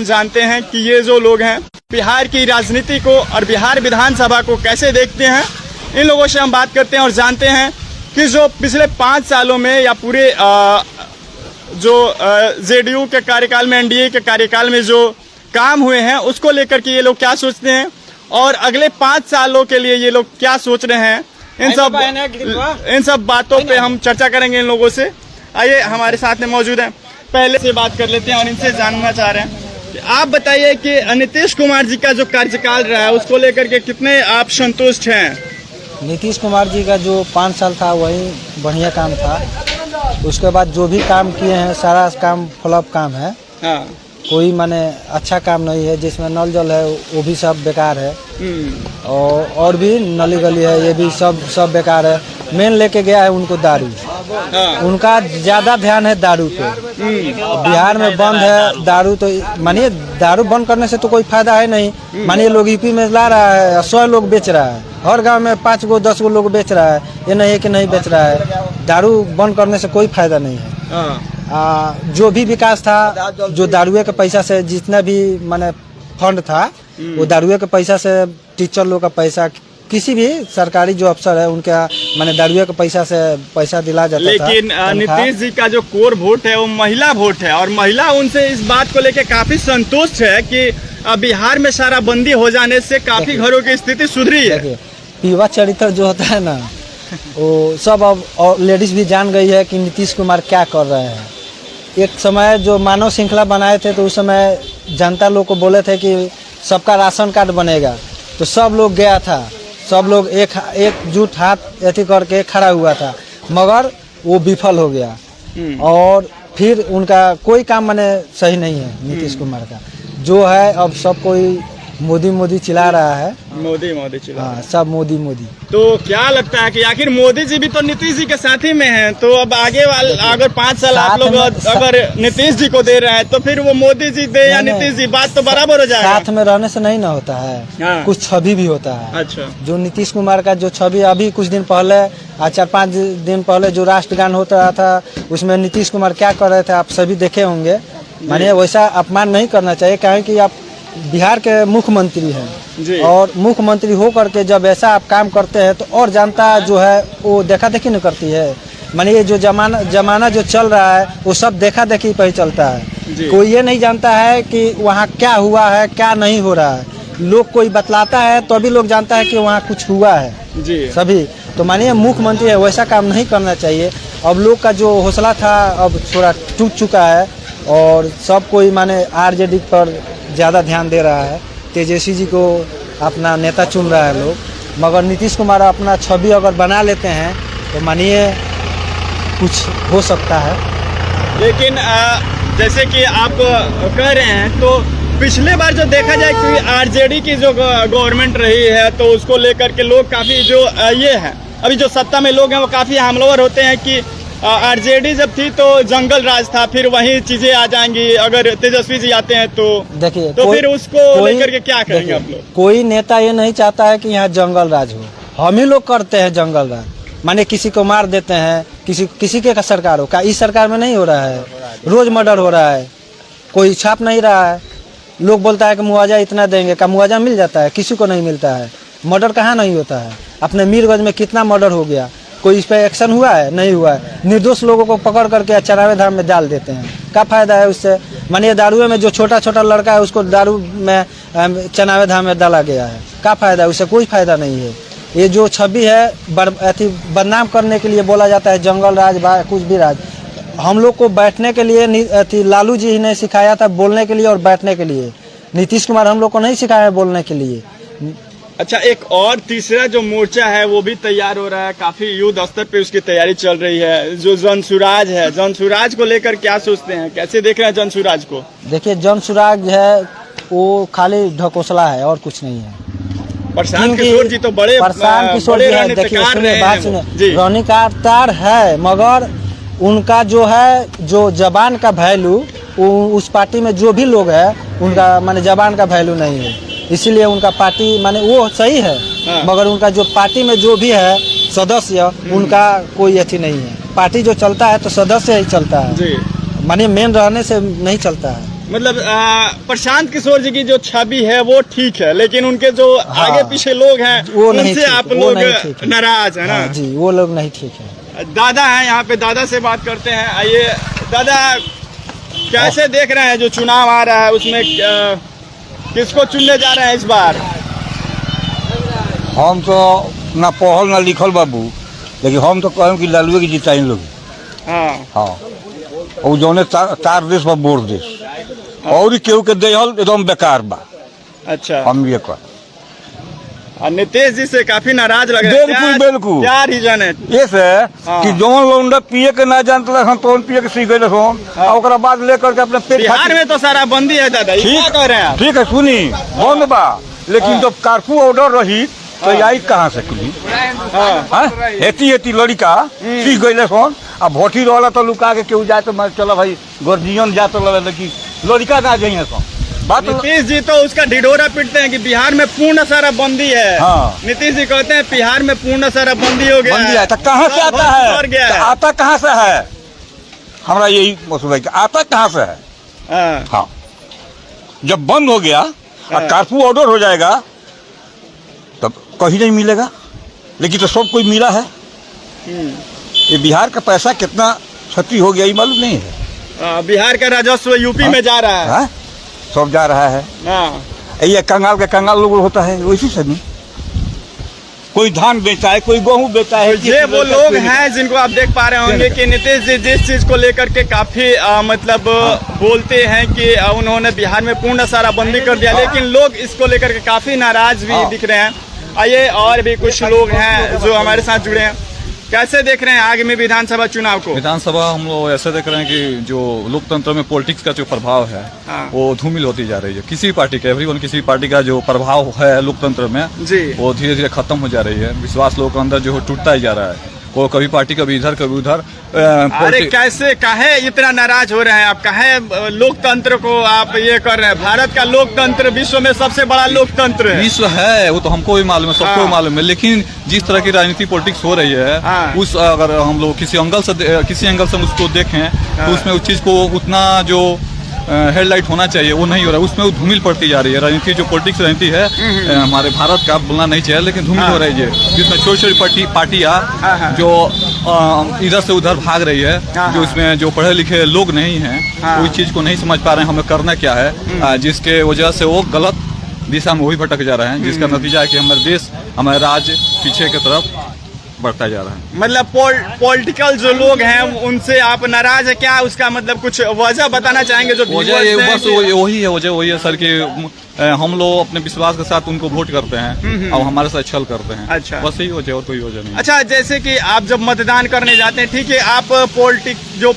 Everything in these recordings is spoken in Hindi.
जानते हैं कि ये जो लोग हैं बिहार की राजनीति को और बिहार विधानसभा को कैसे देखते हैं। इन लोगों से हम बात करते हैं और जानते हैं कि जो पिछले 5 सालों में या पूरे जो जेडीयू के कार्यकाल में, एनडीए के कार्यकाल में जो काम हुए हैं उसको लेकर के ये लोग क्या सोचते हैं और अगले 5 सालों के लिए ये लोग क्या सोच रहे हैं। इन सब बातों पे हम चर्चा करेंगे इन लोगों से। आइए, हमारे साथ में मौजूद हैं, पहले से बात कर लेते हैं और इनसे जानना चाह रहे हैं। आप बताइए कि नीतीश कुमार जी का जो कार्यकाल रहा है उसको लेकर के कितने आप संतुष्ट हैं? नीतीश कुमार जी का जो 5 साल था वही बढ़िया काम था। उसके बाद जो भी काम किए हैं सारा काम फ्लॉप काम है। हाँ। कोई माने अच्छा काम नहीं है। जिसमें नल जल है वो भी सब बेकार है और भी नली गली है ये भी सब बेकार है। मेन लेके गया है उनको दारू। हाँ। उनका ज्यादा ध्यान है दारू पे। बिहार में बंद है दारू, तो मानिए दारू बंद करने से तो कोई फायदा है नहीं। मानिए लोग यूपी में ला रहा है 100 लोग बेच रहा है, हर गांव में 5 गो 10 गो लोग बेच रहा है। ये नहीं है कि नहीं बेच रहा है। दारू बंद करने से कोई फायदा नहीं है। जो भी विकास था जो दारुए के पैसा से जितना भी माने फंड था वो दारुए के पैसा से, टीचर लोग का पैसा, किसी भी सरकारी जो अफसर है उनका माने दारुए के पैसा से पैसा दिला जाता था। लेकिन नीतीश जी का जो कोर वोट है वो महिला वोट है और महिला उनसे इस बात को लेकर काफी संतुष्ट है कि बिहार में सारा बंदी हो जाने से काफी घरों की स्थिति सुधरी है। युवा चरित्र जो होता है ना वो सब अब लेडीज भी जान गई है कि नीतीश कुमार क्या कर रहे हैं। एक समय जो मानव श्रृंखला बनाए थे तो उस समय जनता लोग को बोले थे कि सबका राशन कार्ड बनेगा, तो सब लोग गया था, सब लोग एकजुट हाथ ऐसे करके खड़ा हुआ था, मगर वो विफल हो गया। और फिर उनका कोई काम माने सही नहीं है। नीतीश कुमार का जो है अब सब कोई मोदी चिल्ला रहा है। मोदी चिल्ला। हाँ, सब मोदी। तो क्या लगता है कि आखिर मोदी जी भी तो नीतीश जी के साथ ही में हैं, तो अब आगे वाले अगर 5 साल आप लोग अगर नीतीश जी को दे रहे हैं तो फिर वो मोदी जी दे या नीतीश जी, बात तो बराबर हो जाएगा। साथ में रहने से नहीं ना होता है। हाँ। कुछ छवि भी होता है। अच्छा। जो नीतीश कुमार का जो छवि अभी कुछ दिन पहले 4-5 दिन पहले जो राष्ट्रगान होता रहा था उसमें नीतीश कुमार क्या कर रहे थे आप सभी देखे होंगे। मानिए वैसा अपमान नहीं करना चाहिए, क्योंकि आप बिहार के मुख्यमंत्री हैं और मुख्यमंत्री हो करके जब ऐसा आप काम करते हैं तो और जनता जो है वो देखा देखी नहीं करती है। मानिए जो जमाना जो चल रहा है वो सब देखा देखी पर ही चलता है। कोई ये नहीं जानता है कि वहाँ क्या हुआ है क्या नहीं हो रहा है। लोग कोई बतलाता है तो अभी लोग जानता है कि वहाँ कुछ हुआ है सभी। तो मानिए मुख्यमंत्री है वैसा काम नहीं करना चाहिए। अब लोग का जो हौसला था अब थोड़ा टूट चुका है और सब कोई माने आरजेडी पर ज़्यादा ध्यान दे रहा है। तेजस्वी जी को अपना नेता चुन रहा है लोग, मगर नीतीश कुमार अपना छवि अगर बना लेते हैं तो मानिए कुछ हो सकता है। लेकिन जैसे कि आप कह रहे हैं तो पिछले बार जो देखा जाए कि आरजेडी की जो गवर्नमेंट रही है तो उसको लेकर के लोग काफ़ी जो ये है अभी जो सत्ता में लोग हैं वो काफ़ी हमलावर होते हैं कि आरजेडी जब थी तो जंगल राज था, फिर वही चीजें आ जाएंगी अगर तेजस्वी जी आते हैं तो। देखिए तो फिर उसको लेकर के क्या करेंगे आप लोग? कोई नेता ये नहीं चाहता है कि यहाँ जंगल राज हो। हम ही लोग करते हैं जंगल राज, माने किसी को मार देते हैं, किसी के सरकार हो। इस सरकार में नहीं हो रहा है, रोज मर्डर हो रहा है, कोई छाप नहीं रहा है। लोग बोलता है कि मुआवजा इतना देंगे, का मुआवजा मिल जाता है? किसी को नहीं मिलता है। मर्डर कहाँ नहीं होता है? अपने मीरगंज में कितना मर्डर हो गया, कोई इस पर एक्शन हुआ है? नहीं हुआ है। निर्दोष लोगों को पकड़ करके 94 धाम में डाल देते हैं। क्या फायदा है उससे? मानिए दारू में जो छोटा लड़का है उसको दारू में 94 धाम में डाला गया है। क्या फायदा है उससे? कोई फायदा नहीं है। ये जो छवि है बदनाम करने के लिए बोला जाता है जंगल राज कुछ भी राज। हम लोग को बैठने के लिए लालू जी ही ने सिखाया था बोलने के लिए और बैठने के लिए। नीतीश कुमार हम लोग को नहीं सिखाया बोलने के लिए। अच्छा, एक और तीसरा जो मोर्चा है वो भी तैयार हो रहा है, काफी युद्ध स्तर पे उसकी तैयारी चल रही है। जो जनसुराज है, जनसुराज को लेकर क्या सोचते हैं, कैसे देख रहे हैं जनसुराज को? देखिए जनसुराज है वो खाली ढकोसला है और कुछ नहीं है। प्रशांत किशोर जी तो बड़े देखिए सुनिए बात सुनिए, रणनीतिकार है मगर उनका जो है जो जबान का वैल्यू उस पार्टी में जो भी लोग है उनका माने जबान का वैल्यू नहीं है। इसीलिए उनका पार्टी माने वो सही है मगर उनका जो पार्टी में जो भी है सदस्य उनका कोई अच्छी नहीं है। पार्टी जो चलता है तो सदस्य ही चलता है, माने मेन रहने से नहीं चलता है। मतलब प्रशांत किशोर जी की जो छवि है वो ठीक है, लेकिन उनके जो आगे पीछे लोग हैं वो नहीं उनसे ठीक आप है, वो लोग नहीं ठीक है। नाराज है ना? हाँ जी, वो लोग नहीं ठीक है। दादा हैं यहाँ पे, दादा से बात करते हैं। आइए दादा, कैसे देख रहे हैं जो चुनाव आ रहा है उसमें किसको चुनने जा रहे हैं इस बार? हम तो ना पढ़ल ना लिखल बाबू, लेकिन हम तो कहम कि लालुए की जिताई लोग। हाँ हाँ, और जौने तार देश बा बोर देश, और केहू के देहल एकदम बेकार बा। अच्छा, हम ये कह और नीतीश जी से काफी नाराज लग रहे हैं। बिल्कुल, क्या- बिल्कुल। क्या रीजन है? ये से हाँ। कि जौन लोग पिए के ना जानते हम तो पिए के सीख गए हम, हाँ। और ओकरा बाद लेकर के अपने पेट बिहार में तो सारा बंदी है दादा, ये क्या कह रहे हैं आप? ठीक है, सुनी बंद बा, लेकिन हाँ। जब कर्फ्यू ऑर्डर रही तो आई कहाँ से खुली? हाँ हेती हेती लड़का सीख गए सोन, अब भोटी रहा तो लुका के केहू जाए तो मैं चलो भाई गर्जियन जा तो लगे, लेकिन लड़का ना जाइए सोन बात। नीतीश जी तो उसका ढिढोरा पीटते हैं कि बिहार में पूर्ण सारा बंदी है। हाँ। नीतीश जी कहते हैं बिहार में पूर्ण सारा बंदी हो गया बंदी है। है तो कहाँ से आता और गया है? है। आता कहाँ से है? हमारा यही मसूदा है कि आता कहाँ से है? हाँ। हाँ, जब बंद हो गया हाँ। और कर्फ्यू ऑर्डर हो जाएगा तब कहीं नहीं मिलेगा, लेकिन तो सब कोई मिला है। ये बिहार का पैसा कितना क्षति हो गया ये मालूम नहीं है। बिहार का राजस्व यूपी में जा रहा है। हाँ? सब जा रहा है। हाँ। ये कंगाल के कंगाल लोग होता है वैसी से नहीं, कोई धान बेचता है, कोई गेहूं बेचता है। ये वो लोग हैं जिनको आप देख पा रहे होंगे कि नीतीश जी जिस चीज को लेकर के काफी मतलब बोलते हैं कि उन्होंने बिहार में पूर्ण सारा बंदी कर दिया, लेकिन लोग इसको लेकर के काफी नाराज भी दिख रहे हैं। आइए, और भी कुछ लोग हैं जो हमारे साथ जुड़े हैं। कैसे देख रहे हैं आगामी विधानसभा चुनाव को? विधानसभा हम लोग ऐसे देख रहे हैं कि जो लोकतंत्र में पॉलिटिक्स का जो प्रभाव है हाँ। वो धूमिल होती जा रही है। किसी पार्टी का एवरीवन किसी पार्टी का जो प्रभाव है लोकतंत्र में जी। वो धीरे धीरे खत्म हो जा रही है। विश्वास लोगों के अंदर जो है टूटता ही जा रहा है। वो कभी पार्टी कभी इधर कभी उधर। अरे कैसे, काहे इतना नाराज हो रहे हैं आप? काहे लोकतंत्र को आप ये कर रहे हैं? भारत का लोकतंत्र विश्व में सबसे बड़ा लोकतंत्र है। विश्व है वो तो हमको भी मालूम है, सबको हाँ। मालूम है, लेकिन जिस तरह की राजनीति पॉलिटिक्स हो रही है हाँ। उस अगर हम लोग किसी एंगल से उसको देखें हाँ। तो उसमें उस चीज को उतना जो हेडलाइट होना चाहिए वो नहीं हो रहा है। उसमें वो धूमिल पड़ती जा रही है। राजनीति जो पॉलिटिक्स राजनीति है हमारे भारत का बोलना नहीं चाहिए, लेकिन धूमिल हो रही है, जिसमें छोटी छोटी पार्टियां जो इधर से उधर भाग रही है, जो इसमें जो पढ़े लिखे लोग नहीं हैं वो इस चीज को नहीं समझ पा रहे हैं हमें करना क्या है, जिसके वजह से वो गलत दिशा में वही भटक जा रहे हैं, जिसका नतीजा है कि हमारे देश हमारे राज्य पीछे की तरफ बढ़ता जा रहा है। मतलब पॉलिटिकल जो लोग हैं उनसे आप नाराज है क्या? उसका मतलब कुछ वजह बताना चाहेंगे जो वजह बस वही है, वजह वही है सर कि हम लोग अपने विश्वास के साथ उनको वोट करते हैं और हमारे साथ छल करते हैं। अच्छा। बस यही वजह और कोई वजह नहीं। अच्छा, जैसे कि आप जब मतदान करने जाते हैं, ठीक है, आप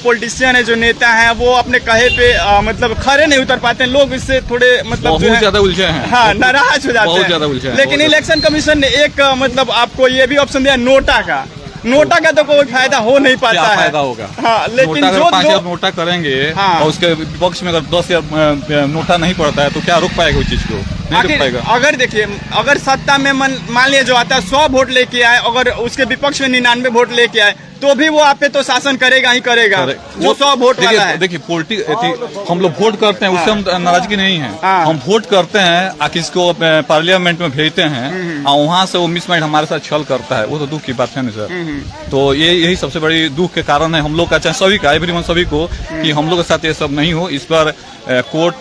पॉलिटिशियन है जो नेता हैं वो अपने कहे पे मतलब खड़े नहीं उतर पाते हैं, लोग इससे थोड़े मतलब जो बहुत है, ज्यादा उलझे हैं। हाँ, नाराज हो जाते बहुत हैं। ज्यादा उलझे हैं। लेकिन इलेक्शन कमीशन ने एक मतलब आपको ये भी ऑप्शन दिया नोटा का। नोटा का तो कोई फायदा हो नहीं पाता क्या है। फायदा होगा? हाँ, लेकिन नोटा अगर जो 5,000 नोटा करेंगे हाँ। और उसके विपक्ष में अगर 10,000 नोटा नहीं पड़ता है तो क्या रोक पाएगा उस चीज को? नहीं रोक आखिर पाएगा। अगर देखिए, अगर सत्ता में मान लिया जो आता है 100 वोट लेके आए, अगर उसके विपक्ष में 99 वोट लेके आए, तो भी वो आप पे तो शासन करेगा ही करेगा, जो 100 वोट वाला है। देखिए पॉलिटिक्स हम लोग वोट करते हैं, उससे हम नाराजगी नहीं है। हाँ। हम वोट करते हैं आ किसको पार्लियामेंट में भेजते हैं और वहाँ से वो मिसमाइंड हमारे साथ छल करता है, वो तो दुख की बात है ना सर। तो यही सबसे बड़ी दुख के कारण है हम लोग का, चाहे सभी का, एवरीवन सभी को, कि हम लोग के साथ ये सब नहीं हो। इस पर कोर्ट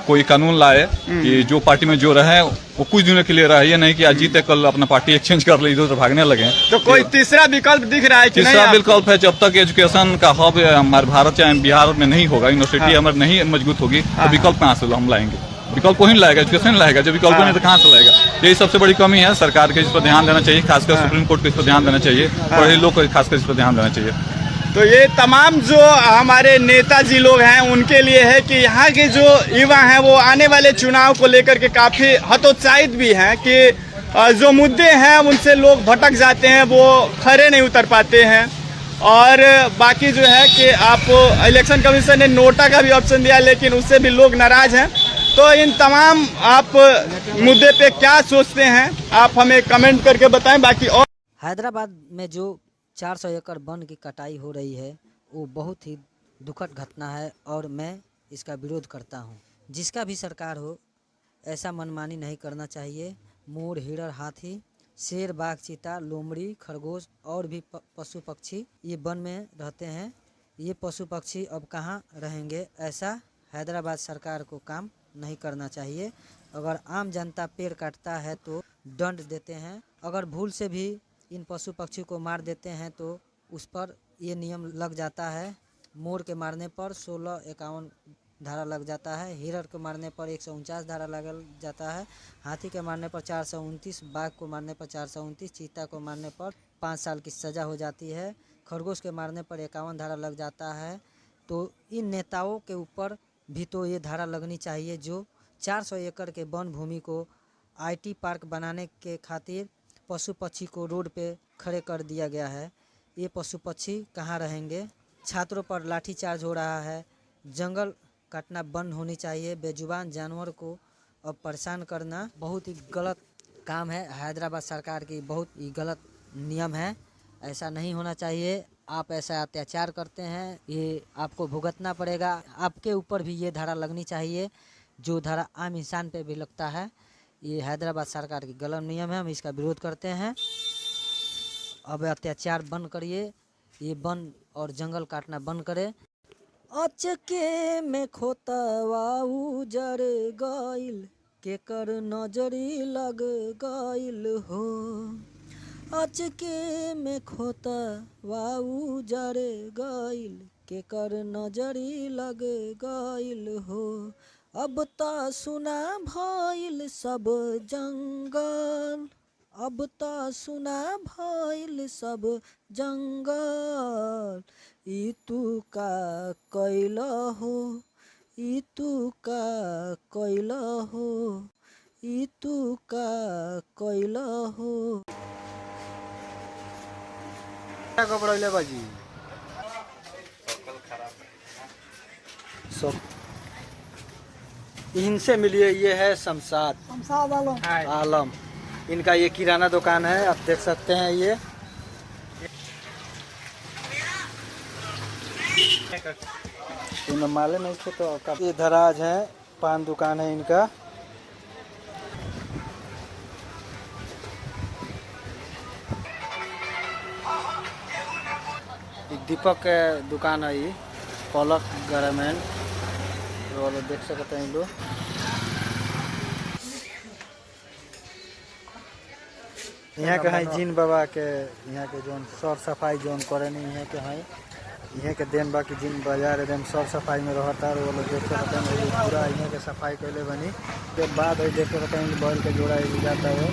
कोई कानून लाए कि जो पार्टी में जो रहे वो कुछ दिनों के लिए रहे, ये नहीं कि आज जीते कल अपना पार्टी एक्सचेंज कर ले, इधर उधर भागने लगे। तो कोई तीसरा विकल्प दिख रहा है कि नहीं? तीसरा विकल्प है, जब तक एजुकेशन का हब हमारे भारत चाहे बिहार में नहीं होगा, यूनिवर्सिटी हमारी नहीं मजबूत होगी, तो विकल्प कहाँ से हम लाएंगे? विकल्प वही लाएगा, एजुकेशन लाएगा। जब विकल्प नहीं तो कहाँ से लाएगा? यही सबसे बड़ी कमी है सरकार के, इस पर ध्यान देना चाहिए, खासकर सुप्रीम कोर्ट को इस पर ध्यान देना चाहिए, पढ़े लोग को खासकर इस पर ध्यान देना चाहिए। तो ये तमाम जो हमारे नेताजी लोग हैं उनके लिए है कि यहाँ के जो युवा हैं वो आने वाले चुनाव को लेकर के काफ़ी हतोत्साहित भी हैं कि जो मुद्दे हैं उनसे लोग भटक जाते हैं, वो खरे नहीं उतर पाते हैं। और बाकी जो है कि आप इलेक्शन कमीशन ने नोटा का भी ऑप्शन दिया, लेकिन उससे भी लोग नाराज हैं। तो इन तमाम आप मुद्दे पे क्या सोचते हैं आप हमें कमेंट करके बताएं। बाकी और हैदराबाद में जो 400 एकड़ वन की कटाई हो रही है वो बहुत ही दुखद घटना है और मैं इसका विरोध करता हूँ। जिसका भी सरकार हो ऐसा मनमानी नहीं करना चाहिए। मोर, हिरण, हाथी, शेर, बाघ, चीता, लोमड़ी, खरगोश और भी पशु पक्षी ये वन में रहते हैं। ये पशु पक्षी अब कहाँ रहेंगे, ऐसा हैदराबाद सरकार को काम नहीं करना चाहिए। अगर आम जनता पेड़ काटता है तो दंड देते हैं। अगर भूल से भी इन पशु पक्षी को मार देते हैं तो उस पर ये नियम लग जाता है। मोर के मारने पर 1651 धारा लग जाता है, हिरण को मारने पर 149 धारा लग जाता है, हाथी के मारने पर 429, बाघ को मारने पर 429, चीता को मारने पर 5 साल की सज़ा हो जाती है, खरगोश के मारने पर 51 धारा लग जाता है। तो इन नेताओं के ऊपर भी तो ये धारा लगनी चाहिए जो 400 एकड़ के वन भूमि को IT पार्क बनाने के खातिर पशु पक्षी को रोड पे खड़े कर दिया गया है। ये पशु पक्षी कहाँ रहेंगे। छात्रों पर लाठीचार्ज हो रहा है। जंगल काटना बंद होनी चाहिए। बेजुबान जानवर को अब परेशान करना बहुत ही गलत काम है। हैदराबाद सरकार की बहुत ही गलत नियम है, ऐसा नहीं होना चाहिए। आप ऐसा अत्याचार करते हैं, ये आपको भुगतना पड़ेगा। आपके ऊपर भी ये धारा लगनी चाहिए जो धारा आम इंसान पे भी लगता है। ये हैदराबाद सरकार की गलत नियम है, हम इसका विरोध करते हैं। अब अत्याचार बंद करिए, ये वन और जंगल काटना बंद करे। अचके में खोतवा उजर गइल, केकर नजरी लग गइल हो। अचके में खोतवा उजर गइल, केकर नजरी लग गइल हो। अब त सुना भइल सब जंगल, अब त सुना भइल सब जंगल। ई तू का कैल हो, ई तू का कैल हो, ई तू का कैल हो। क्या कपड़ा बाजी सब इनसे मिलिए। ये है शमशाद आलम, इनका ये किराना दुकान है, आप देख सकते हैं। ये माले नहीं थे तो आपका ये दराज है, पान दुकान है इनका। दीपक के दुकान है ये, पलक गारमेंट, वो लोग देख सकते हैं लोग। यहाँ के है जीन बाबा के, यहाँ के जोन सर सफाई जोन करे नहीं यहाँ के है, यहाँ के देन बाकी जिन बाजार एकदम सर सफाई में रहता है। वो लोग देख सकते हैं पूरा यहाँ के सफाई कैले बनी के बाद देख सकते हैं बैल के जोड़ा जाता है,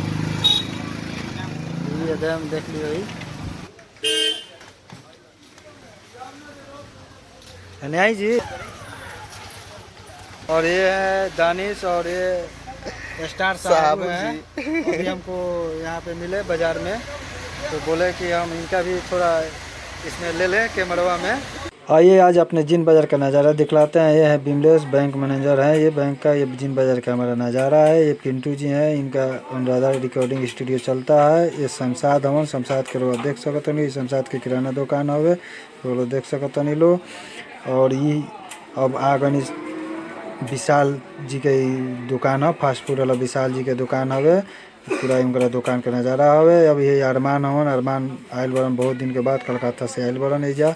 ये एकदम देख लियो न्याय जी। और ये है दानिश और ये स्टार साहब हैं। अभी हमको यहाँ पे मिले बाजार में तो बोले कि हम इनका भी थोड़ा इसमें ले लें कैमरवा में। आइए आज अपने जिन बाज़ार का नज़ारा दिखलाते हैं। ये है बिमलेश, बैंक मैनेजर हैं ये बैंक का। ये जिन बाज़ार का हमारा नज़ारा है। ये पिंटू जी हैं, इनका अनुराधा रिकॉर्डिंग स्टूडियो चलता है। ये शमशाद हवन, शमशाद के लोग देख सकते नहीं, शमशाद के किराना दुकान हवे, वो लोग देख सकते नहीं लो। और ये अब आगनी विशाल जी के दुकान है, फास्ट फूड वाला विशाल जी के दुकान हवे, पूरा इनका दुकान के नज़ारा हवे। अब ये अरमान हवन, अरमान आयल बरन बहुत दिन के बाद कलकत्ता से आयल बरन एजा,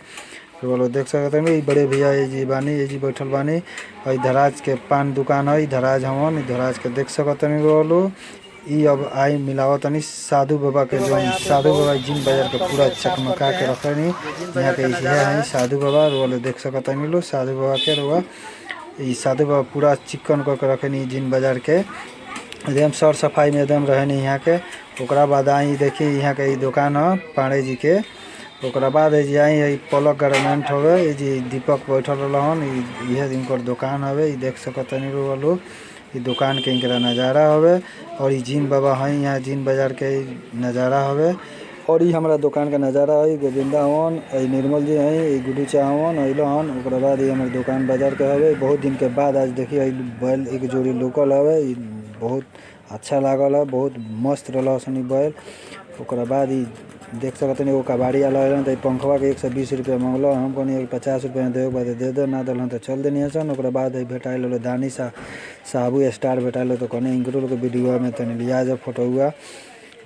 वो लोग देख सकते हैं। बड़े भैया ये जी बानी, ये जी बैठल बानी। और धराज के पान दुकान है, धराज हवन, धराज के देख सकते हैं वो लोग। ये अब आई मिलावत नहीं साधु बाबा के, जो साधु बाबा जिन बाजार के पूरा चकमका के रखे नहीं यहाँ के है साधु बाबा, वो लोग देख सकते हैं लोग साधु बाबा के रुआ। ये साधु बाबा पूरा चिकन करके रखे नहीं जिन बाजार के, एकदम सर सफाई में एकदम रहे नहीं यहाँ के। ओकरा बाद आई देखिए यहाँ के दुकान है पांडे जी के। ओकरा बाद आई पलक गारमेंट हवे, ये जी दीपक बैठल रहन, यह इनकर दुकान हवे, देख सकते नहीं लोग। ये दुकान के इनका नज़ारा हवे। और ये जिन बाबा हैं यहाँ जिन बाजार के नज़ारा हवे। और ये हमारा दुकान का नज़ारा है। गोविंदा हवन, निर्मल जी हैं, ये गुडू चा हवन अल हन। ओकरा बाद ये हमारे दुकान बाजार के हवे। बहुत दिन के बाद आज देखिए बैल एक जोड़ी लोकल हवे, बहुत अच्छा लागल है, बहुत मस्त रहा सनी बैल। ओकरा बाद देख सकते नहीं वो कबाड़ी वाला है तो पंखवा के 120 रुपया मांगलो हम कहनी 50 रुपया दे बाद दे दो ना दल तो चल देनी सन। ओकरा बाद भेटाइल लो दानी साबू स्टार भेटाइल तो कहने इनकरो लोग वीडियो में तनी लिया जब फोटो हुआ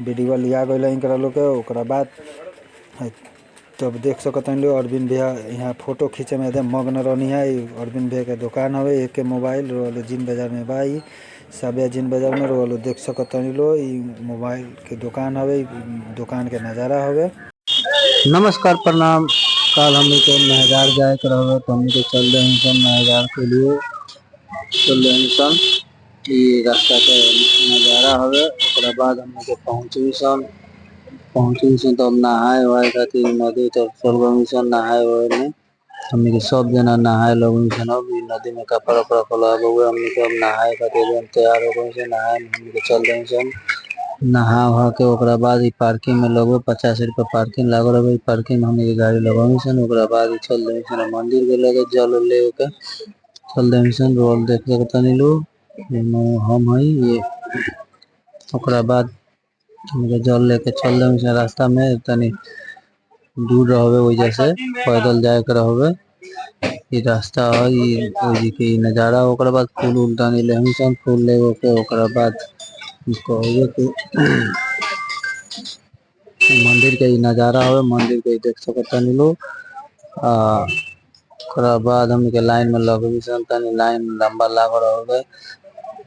वीडियो लिया गई इनकरा लोग के। ओकरा बाद तब देख सकते लो अरविंद भैया यहाँ फोटो खींचे में एकदम मग्न रहनी है। अरविंद भैया के दुकान हवे एक के मोबाइल रोलो जिन बाजार में बाई साबिया जिन बाजार में रोलो देख सकते लो मोबाइल के दुकान हवे दुकान के नज़ारा हवे। नमस्कार प्रणाम। कल हम के महजार जाए के रहे तो हम के चल रहे सन महजार के लिए चल रहे सन। ये रास्ता के नज़ारा हवे। ओकरा बाद हम के पहुंची सन तो हम नहाए वाए खातिर नदी तो चल गई सन नहाए वाए में हम के सब जना नहाए लोग सन। अब नदी में कपड़ा उपड़ा खोला हुए हम के अब नहाए खातिर तैयार हो गए सन नहाए हम के चल रहे सन। नहा वहा के ओकरा बाद पार्किंग में लगभग 50 रुपया पार्किंग लागल रहे। पार्किंग में हमने गाड़ी लगवाई सन। ओकरा बाद चल रहे सन मंदिर के लगे जल ले के चल रहे सन। रोल देख सकता नहीं लो हम है ये। ओकरा बाद हमके जल लेके चल रहे सन रास्ता में तनी दूर रहे वजह से पैदल जाए के रहे ये रास्ता है ये के नज़ारा। ओकरा बाद फूल उल तनी ले सन फूल ले के ओकरा बाद कहोगे कि मंदिर के नज़ारा हो मंदिर के देख सकता नहीं लो। ओकरा बाद हम के लाइन में लगे सन तनी लाइन लंबा लाग रहे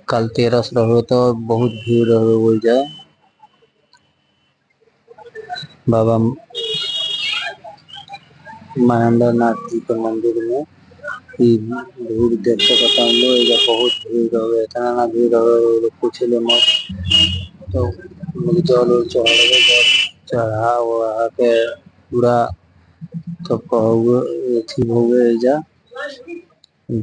कल 13 रहे तो बहुत भीड़ रहे हो जाए बाबा महेंद्र नाथ जी के मंदिर में भीड़ देख सकता हम लोग बहुत भीड़ रहे इतना ना भीड़ रहे पूछ ले मत तो जल चढ़ा वहा के पूरा तो कहोगे हो गए जा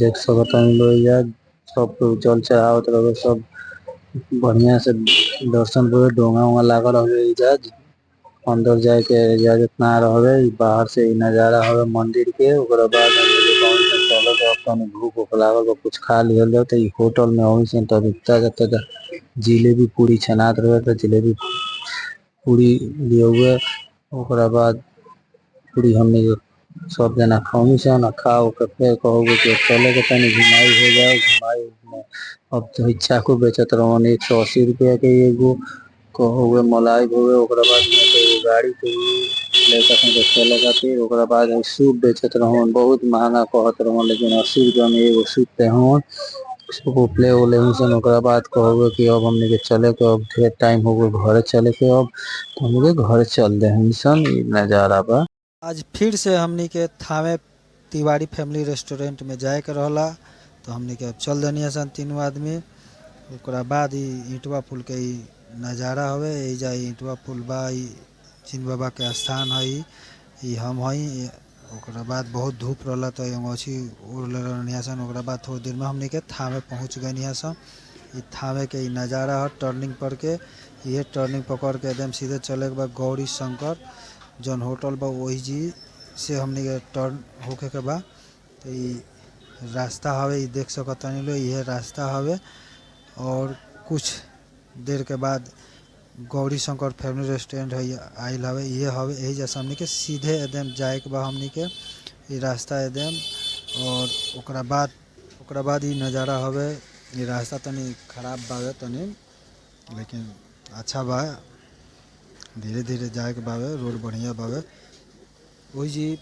देख सकता हम लोग सब जल चढ़ावत रहे सब बढ़िया से दर्शन करे डोंगा उंगा लागल रहे जा अंदर जाए के इजाजत ना रहे बाहर से ही नज़ारा हवे मंदिर के। ओकरा बाद चलो भूख लागल कुछ खा लिया तो होटल में हो तो जिलेबी पूरी छनात रहे तो जिलेबी पूरी लिए हुए। ओकरा बाद पूरी हमने सब जना खाऊ सन खाओ के फिर कहोगे कि चले के तनी घुमाई हो जाए घुमाई में अब तो चाकू बेचत रहो 180 रुपया के एगो कहोगे मलाई होवे। ओकरा बाद गाड़ी के लेकर चले खातिर ओकरा बाद सूप बेचत रहो बहुत महंगा कहत रहो लेकिन 80 रुपया में एगो सूप पे हो सूप ले ओले सन। ओकरा बाद कहोगे कि अब हमने के चले के अब ढेर टाइम हो गए घर चले के अब तो हमने घर चल दे सन नज़ारा बा। आज फिर से हमनी के थावे तिवारी फैमिली रेस्टोरेंट में जाए के रहला तो हमनी के चल देनी सन तीनों आदमी। ओकरा बाद ईंटवा पुल के नज़ारा हवे एजा ईंटवा पुल बा जिन बाबा के स्थान है हम हई। ओकरा बाद बहुत धूप रहला तो अंगोछी उड़ल रहनी सन। ओकरा बाद थोड़ी देर में हमनी के थावे पहुँच गए सन। थावे के नज़ारा है टर्निंग पर के ये टर्निंग पकड़ के एकदम सीधे चले के बाद गौरी शंकर जौन होटल बा वही जी से हमनी के टर्न होके के बा तो रास्ता हवे देख सकता नहीं लो ये रास्ता हवे। और कुछ देर के बाद गौरी शंकर फैमिली रेस्टोरेंट है आइल हवे ये हवे यही जैसे हमनी के सीधे एकदम जाए के बा हमनी के ये रास्ता एकदम। और ओकरा बाद ये नज़ारा हवे ये रास्ता तनी खराब बावे तनी लेकिन अच्छा बा धीरे धीरे जाए के बावे रोड बढ़िया बावे। वही जी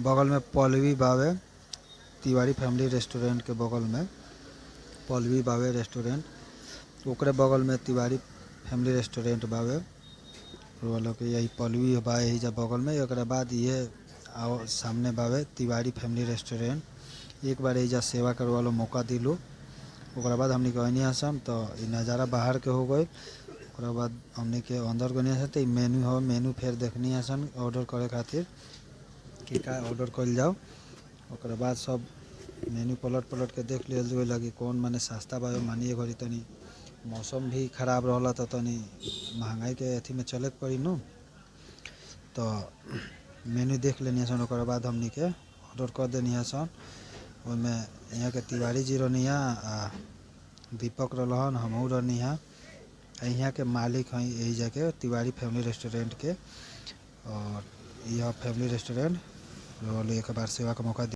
बगल में पल्लवी बावे तिवारी फैमिली रेस्टोरेंट के बगल में पल्लवी बावे रेस्टोरेंट ओकरे बगल में तिवारी फैमिली रेस्टोरेंट बावे वालों के यही पल्लवी बा यही जा बगल में। ओकरा बाद ये सामने बावे तिवारी फैमिली रेस्टोरेंट एक बार यही जा सेवा करे वालों मौका दिलो। ओकरा बाद हमने कहनी आसम तो ये नज़ारा बाहर के हो गए। ओकरा बाद हमने के अंदर गनी आसन तो मेनू हो मेनू फिर देखनी आसन ऑर्डर करे खातिर कि का ऑर्डर कल जाओ। ओकरा बाद सब मेनू पलट के देख लिया लगी कौन माने सस्ता बा मानिए घड़ी तनी मौसम भी खराब रहला तो तनी महंगाई के अथी में चले पड़ी नु तो मेनू देख लेनी सन। ओकरा बाद हमनी के ऑर्डर कर देनी सन ओमे यहाँ के तिवारी जी रहनिया दीपक रहन हमहू रहनी यहाँ के मालिक हैं यही जाके तिवारी फैमिली रेस्टोरेंट के और यह फैमिली रेस्टोरेंट जो एक बार सेवा का मौका